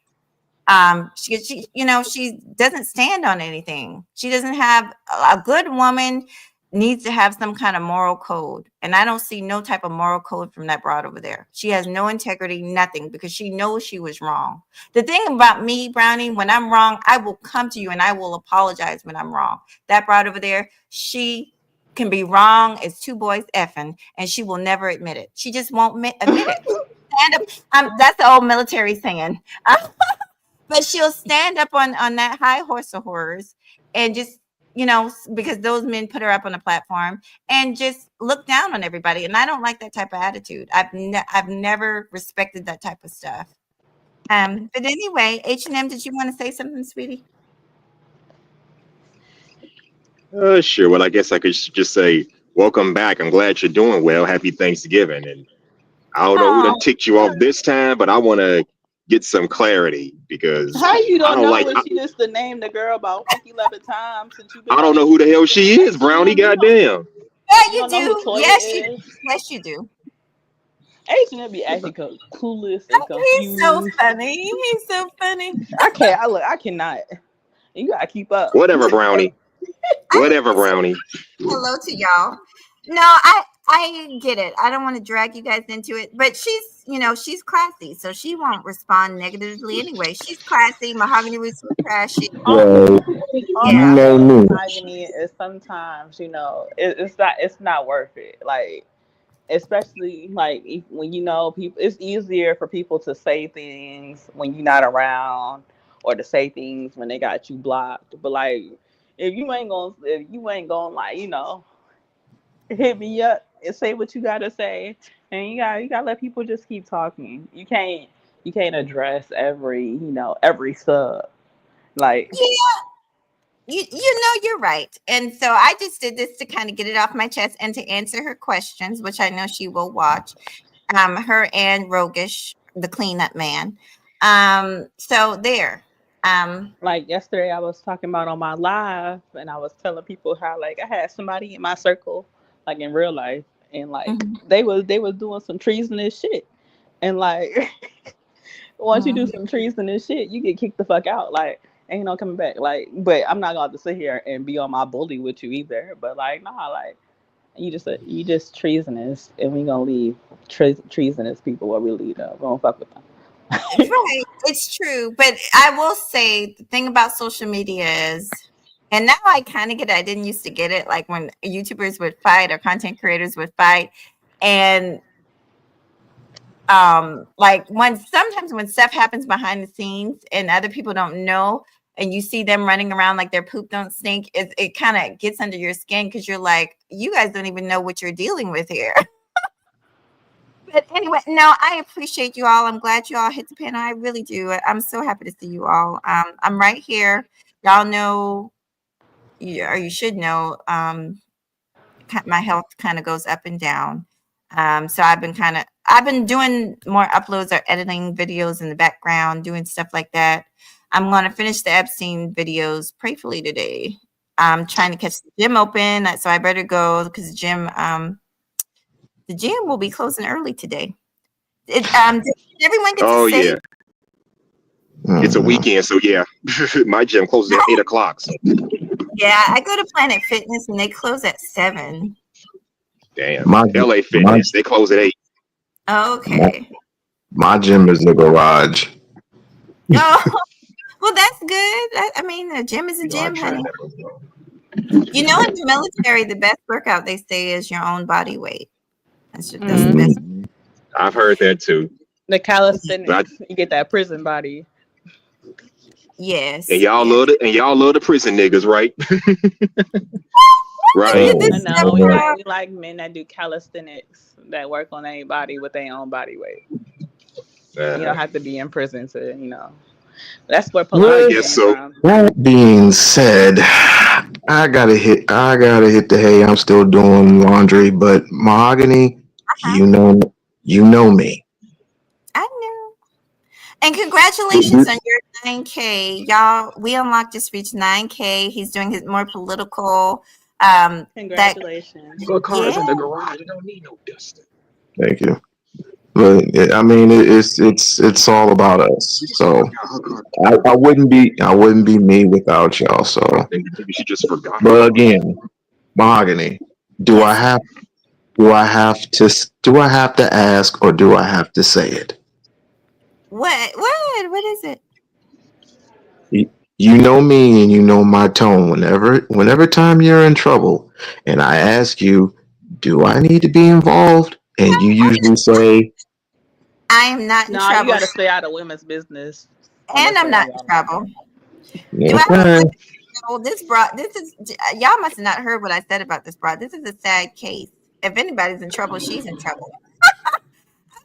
She doesn't stand on anything. She doesn't have a good woman needs to have some kind of moral code. And I don't see no type of moral code from that broad over there. She has no integrity, nothing, because she knows she was wrong. The thing about me, Brownie, when I'm wrong, I will come to you and I will apologize when I'm wrong. That broad over there, she can be wrong as two boys effing, and she will never admit it. She just won't admit it. Stand up. That's the old military saying. But she'll stand up on that high horse of horrors and just, because those men put her up on a platform and just look down on everybody. And I don't like that type of attitude. I've never respected that type of stuff. But anyway, H&M, did you want to say something, sweetie? Sure. Well, I guess I could just say, welcome back. I'm glad you're doing well. Happy Thanksgiving. And I don't know who done ticked you off this time, but I want to get some clarity because how you don't know when she just named the girl about 11 times since you've been. I don't know who the hell she is, Brownie. Goddamn. Yeah, you do. Yes, you do. H&M be acting clueless and confused. He's so funny. He's so funny. I cannot. You gotta keep up. Whatever, Brownie. Whatever, Brownie. Hello to y'all. No, I get it. I don't want to drag you guys into it, but she's classy, so she won't respond negatively anyway. She's classy. Mahogany was trashy. Mahogany is sometimes, it's not worth it. Like, especially like when people, it's easier for people to say things when you're not around, or to say things when they got you blocked. But like, if you ain't gonna like, hit me up and say what you gotta say, and you gotta let people just keep talking. You can't address every sub. Like, you're right. And so I just did this to kind of get it off my chest and to answer her questions, which I know she will watch. Her and Rogish, the cleanup man. So there. Like yesterday I was talking about on my live, and I was telling people how like I had somebody in my circle, like in real life, and like they was doing some treasonous shit, and like once you do some treasonous shit, you get kicked the fuck out. Like, ain't no coming back. Like, but I'm not going to sit here and be on my bully with you either. But like, nah, like you just treasonous, and we gonna leave treasonous people where we leave them. We don't fuck with them. Right, it's true. But I will say the thing about social media is, and now I kind of get it. I didn't used to get it, like when YouTubers would fight or content creators would fight, and like sometimes when stuff happens behind the scenes and other people don't know, and you see them running around like their poop don't stink, it kind of gets under your skin because you're like, you guys don't even know what you're dealing with here. But anyway, no, I appreciate you all. I'm glad you all hit the panel. I really do. I'm so happy to see you all. I'm right here. Y'all know, or you should know, my health kind of goes up and down. So I've been doing more uploads or editing videos in the background, doing stuff like that. I'm going to finish the Epstein videos prayerfully today. I'm trying to catch the gym open, so I better go because the gym will be closing early today. Did everyone get to say? Yeah. It's a weekend, so yeah. My gym closes at 8:00. So. Yeah, I go to Planet Fitness and they close at 7. Damn. My LA my Fitness, they close at 8. Okay. my gym is the garage. Oh, well, that's good. I mean, a gym is a You know, I gym, tried honey. that before. You know, in the military, the best workout they say is your own body weight. That's the Mm. best. I've heard that too. The But calisthenics, you get that prison body. Yes. and y'all Yes. love the prison niggas, right? Right. You did I this know stuff, we girl. like men that do calisthenics that work on their body with their own body weight. You Uh, don't have to be in prison to, That's where I Pilates guess came so. from. That being said, I gotta hit the hay. I'm still doing laundry, but Mahogany, Uh-huh. you know, you know me. I knew. And congratulations on your 9K. Y'all, we unlocked just reached 9K. He's doing his more political that Congratulations. Got cars yeah. in the garage. You don't need no dust. Thank you. But I mean, it's all about us. You just So forgot her car. I wouldn't be me without y'all. So, Maybe she just forgot her but car. again, Mahogany, do I Yes. have do I have to ask or do I have to say it? What? What? What is it? You know me and you know my tone. Whenever time you're in trouble, and I ask you, do I need to be involved? And you usually say, I am not in No, you trouble. got to stay out of women's business And unless I'm they not have in y'all on. trouble. Do I look okay, like this is y'all must have not heard what I said about this broad. This is a sad case. If anybody's in trouble, she's in trouble.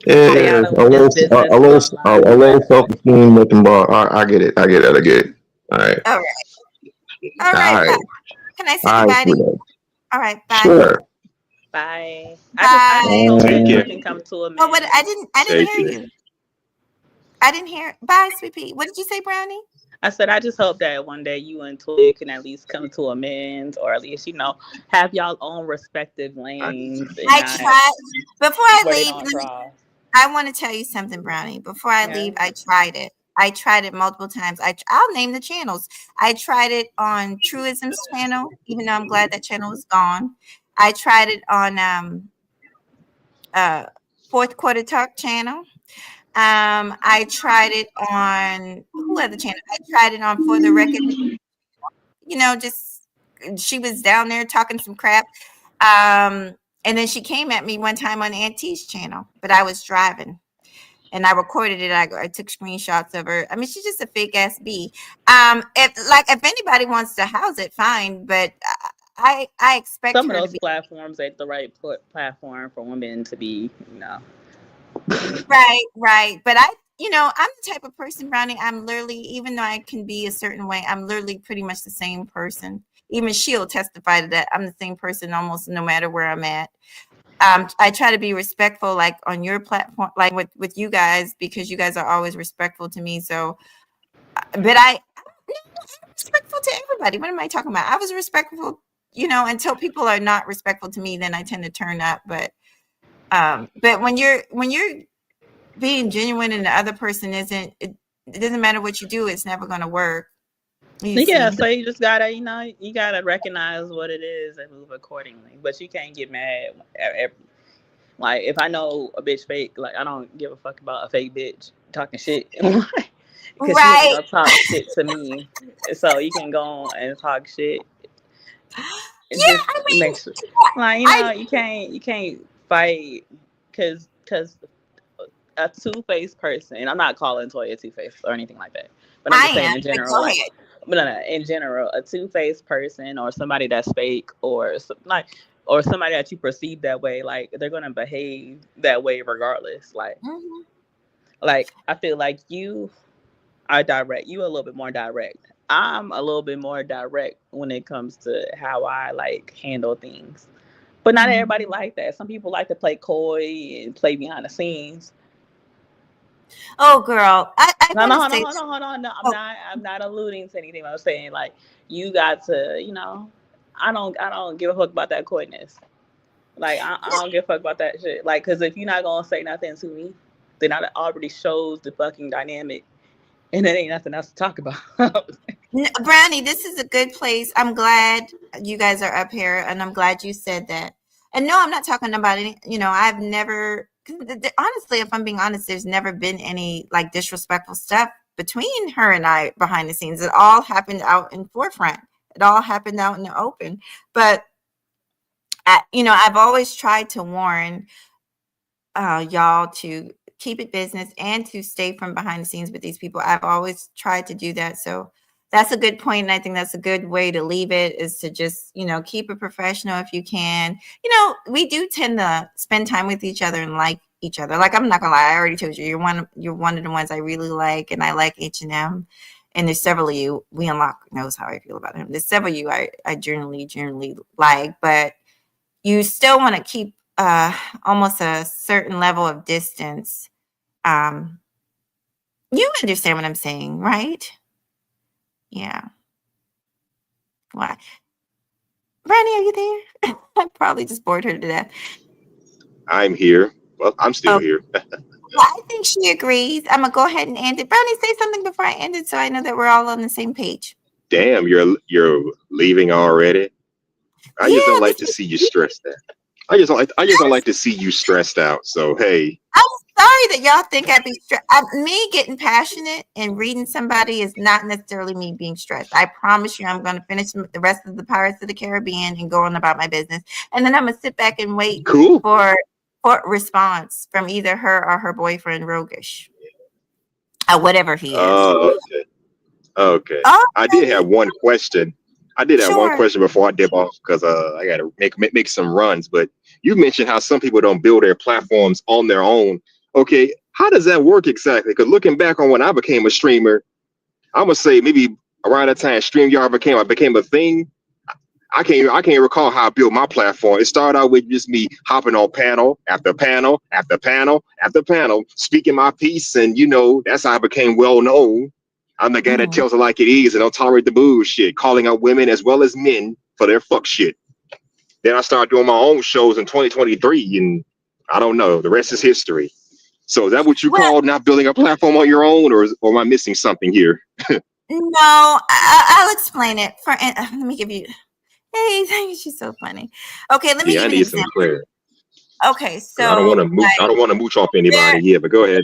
Stay yeah, out of women's business a online. little self-esteem looking bar. I get it. I get it. I get it. All right, All right. All all right, right, bye. Can I say all right, goodbye to you? sweetheart. All right, bye. Sure. Bye. I just hope Bye. that Take you care. can come to a Oh, what man. I didn't Take hear care. you. I didn't hear. Bye, sweet pea. What did you say, Brownie? I said I just hope that one day you and Toya can at least come to a man's, or at least have y'all own respective lanes and I not tried before I where they leave. don't cross. I want to tell you something, Brownie. Before I Yeah. leave, I tried it. I tried it multiple times. I'll name the channels. I tried it on Truism's channel, even though I'm glad that channel is gone. I tried it on Fourth Quarter Talk channel. I tried it on who other channel? I tried it on For the Record. Just she was down there talking some crap. And then she came at me one time on Auntie's channel, but I was driving and I recorded it. I took screenshots of her. I mean, she's just a fake ass bee. If anybody wants to house it, fine. But I expect Some of her to those be platforms ain't the right platform for women to be, right, right. But I'm the type of person, Brownie. I'm literally, even though I can be a certain way, I'm literally pretty much the same person. Even she'll testify to that. I'm the same person almost no matter where I'm at. I try to be respectful, like on your platform, like with you guys, because you guys are always respectful to me. So, but I'm respectful to everybody. What am I talking about? I was respectful, until people are not respectful to me, then I tend to turn up. But when you're being genuine and the other person isn't, it doesn't matter what you do, it's never going to work. You yeah. see. So you just gotta, you gotta recognize what it is and move accordingly. But you can't get mad like if I know a bitch fake, like I don't give a fuck about a fake bitch talking shit. Because she ain't Right. gonna talk shit to me. So you can go on and talk shit. It Yeah, just I mean, makes like I you can't fight because a two-faced person. And I'm not calling Toya two-faced or anything like that, but I'm I just saying am, in but general, go like. ahead. But no, in general, a two-faced person or somebody that's fake or somebody that you perceive that way, like they're gonna behave that way regardless. Mhm. Like I feel like you are direct. You a little bit more direct. I'm a little bit more direct when it comes to how I like handle things. But not Mhm. everybody like that. Some people like to play coy and play behind the scenes. Oh, girl, I No, want no, to hold on, say, hold on, hold on. No, I'm oh, not. I'm not alluding to anything. I'm saying like you got to, I don't give a fuck about that coyness. Like I don't give a fuck about that shit. Like, cause if you're not gonna say nothing to me, then that already shows the fucking dynamic, and it ain't nothing else to talk about. Brownie, this is a good place. I'm glad you guys are up here, and I'm glad you said that. And no, I'm not talking about any. I've never. Honestly, if I'm being honest, there's never been any like disrespectful stuff between her and I behind the scenes. It all happened out in forefront. It all happened out in the open. But I've always tried to warn y'all to keep it business and to stay from behind the scenes with these people. I've always tried to do that. So that's a good point. And I think that's a good way to leave it, is to just, keep it professional if you can. We do tend to spend time with each other and like each other. Like, I'm not gonna lie, I already told you, you're one of the ones I really like, and I like H&M. And there's several of you, We Unlock knows how I feel about him. There's several of you I generally like, but you still want to keep almost a certain level of distance. You understand what I'm saying, right? Yeah. Why? Brandy, are you there? I probably just bored her to death. I'm here. Well, I'm still here. Well, I think she agrees. I'm gonna go ahead and end it. Brownie, say something before I end it, so I know that we're all on the same page. Damn, you're leaving already. I just don't like to see you stressed out. I just don't like to see you stressed out. So hey, I'm sorry that y'all think I'd be stressed. Me getting passionate and reading somebody is not necessarily me being stressed. I promise you, I'm going to finish the rest of the Pirates of the Caribbean and go on about my business, and then I'm gonna sit back and wait for a response from either her or her boyfriend, Rogish, or whatever he is. Oh, okay. I did have one question. Have one question before I dip off, because I got to make some runs. But you mentioned how some people don't build their platforms on their own. Okay, how does that work exactly? Because looking back on when I became a streamer, I'm gonna say maybe around that time StreamYard became a thing. I can't recall how I built my platform. It started out with just me hopping on panel after panel after panel after panel, speaking my piece, and that's how I became well known. I'm the guy that tells it like it is and don't tolerate the bullshit, calling out women as well as men for their fuck shit. Then I started doing my own shows in 2023, and I don't know. The rest is history. So is that what you call not building a platform on your own, or am I missing something here? No, I'll explain it. Let me give you. Hey, thank you. She's so funny. Okay, let me give you an example. Okay, so I don't want to mooch off anybody. Yeah, but go ahead.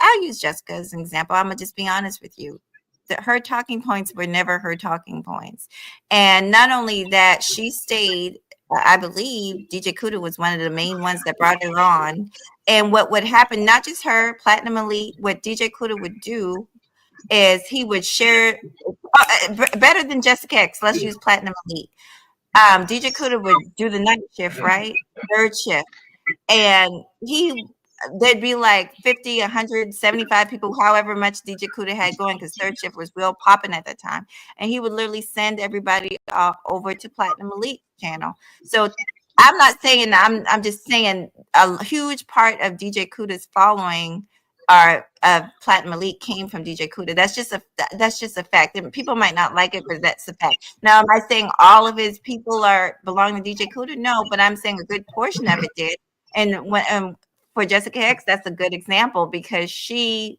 I'll use Jessica as an example. I'm gonna just be honest with you. Her talking points were never her talking points, and not only that, she stayed. I believe DJ Kuda was one of the main ones that brought her on. And what would happen, not just her, Platinum Elite, what DJ Kuda would do is he would share better than Jessica X. Let's use Platinum Elite. DJ Kuda would do the night shift, right? Third shift. And there'd be like 50, 175 people, however much DJ Kuda had going, because third shift was real popping at that time. And he would literally send everybody over to Platinum Elite channel. So I'm not saying that, I'm just saying a huge part of DJ Kuda's following Platinum Elite came from DJ Kuda. That's just a fact. And people might not like it, but that's a fact. Now, am I saying all of his people belong to DJ Kuda? No, but I'm saying a good portion of it did. And when for Jessica X, that's a good example, because she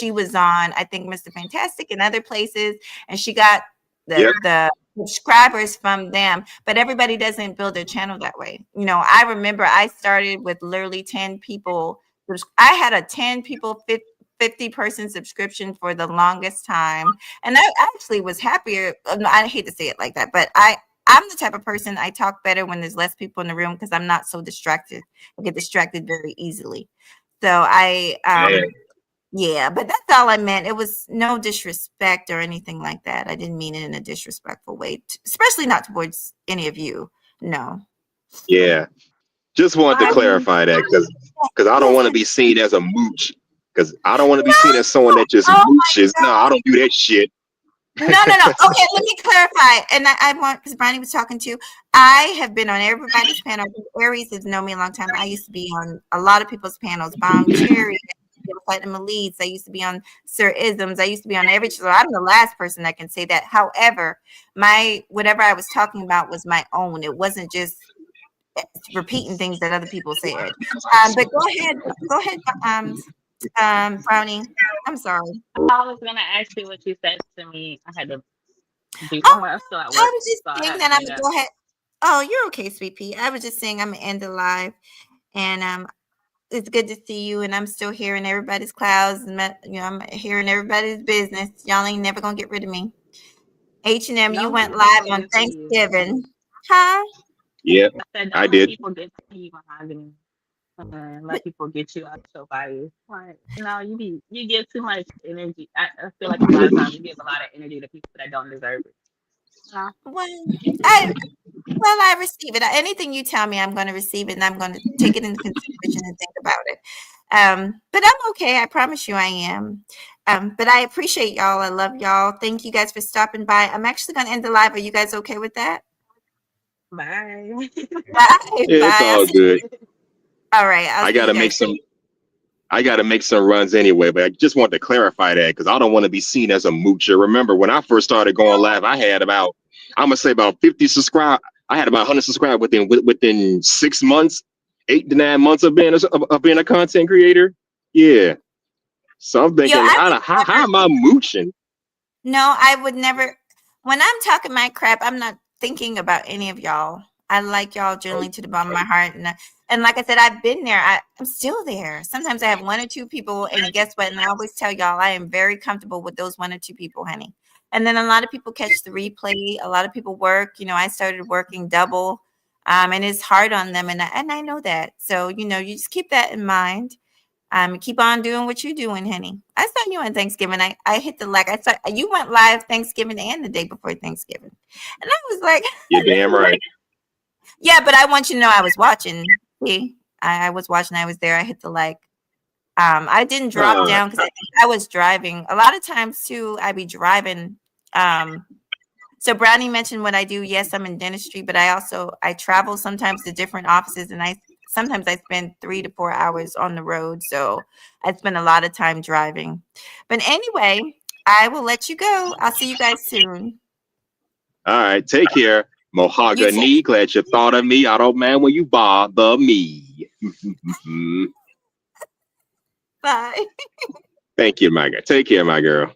was on, I think, Mr. Fantastic and other places, and she got the subscribers from them. But everybody doesn't build their channel that way. I remember I started with literally 10 people. I had a 10 people, 50 person subscription for the longest time, and I actually was happier. I hate to say it like that, but I'm the type of person, I talk better when there's less people in the room, because I'm not so distracted. I get distracted very easily. So yeah, but that's all I meant. It was no disrespect or anything like that. I didn't mean it in a disrespectful way, especially not towards any of you. No. Yeah. Just wanted to clarify that, because I don't want to be seen as a mooch. Because I don't want to be seen as someone that just mooches. No, I don't do that shit. No. Okay, let me clarify. And I want, because Brian was talking to you, I have been on everybody's panel. Aries has known me a long time. I used to be on a lot of people's panels. Bomb Cherry, Platinum Elites. I used to be on Sir Isms. I used to be on every show. I'm the last person that can say that. However, whatever I was talking about was my own. It wasn't just repeating things that other people said. But go ahead, Brownie. I'm sorry. I was gonna ask you what you said to me. I had to do Oh, somewhere. I'm still at I work, was just so I saying had to that I'm hang gonna up. go ahead. Oh, you're okay, sweet pea. I was just saying I'm gonna end the live, and it's good to see you. And I'm still hearing everybody's clouds, and I'm hearing everybody's business. Y'all ain't never gonna get rid of me. H&M, you Don't let went live people on get to you. Thanksgiving, huh? Yeah, I said, I don't let did. people get to you, Mahogany. But Let people get you out your body. Like, no, you give too much energy. I feel like a lot of times you give a lot of energy to people that don't deserve it. No. well, I well, I receive it. Anything you tell me, I'm going to receive it, and I'm going to take it into consideration and think about it. But I'm okay. I promise you, I am. But I appreciate y'all. I love y'all. Thank you guys for stopping by. I'm actually going to end the live. Are you guys okay with that? Bye. Bye. Yeah, it's Bye. I'll all see. good. All right. I'll I see you gotta make guys. some. I gotta make some runs anyway, but I just want to clarify that because I don't want to be seen as a moocher. Remember, when I first started going live, I had about, I'm gonna say about 50 subscribe. I had about 100 subscribers within 6 months, 8 to 9 months of being a content creator. Yeah. So I'm Yo, thinking, I would how never. am I mooching? No, I would never. When I'm talking my crap, I'm not thinking about any of y'all. I like y'all generally to the bottom of my heart, and like I said, I've been there. I'm still there. Sometimes I have one or two people, and guess what? And I always tell y'all, I am very comfortable with those one or two people, honey. And then a lot of people catch the replay. A lot of people work. I started working double, and it's hard on them, and I know that. So you just keep that in mind. Keep on doing what you're doing, honey. I saw you on Thanksgiving. I hit the like. I saw you went live Thanksgiving and the day before Thanksgiving, and I was like, You're damn right. yeah. But I want you to know I was watching. See, I was watching. I was there. I hit the like. I didn't drop Uh, down because I was driving. A lot of times too, I be driving. So Brownie mentioned what I do. Yes, I'm in dentistry, but I travel sometimes to different offices, and I sometimes I spend 3 to 4 hours on the road. So I spend a lot of time driving. But anyway, I will let you go. I'll see you guys soon. all right, take care. You too. Mahogany, glad you thought of me. I don't mind when you bother me. Bye. Thank you, my girl. Take care, my girl.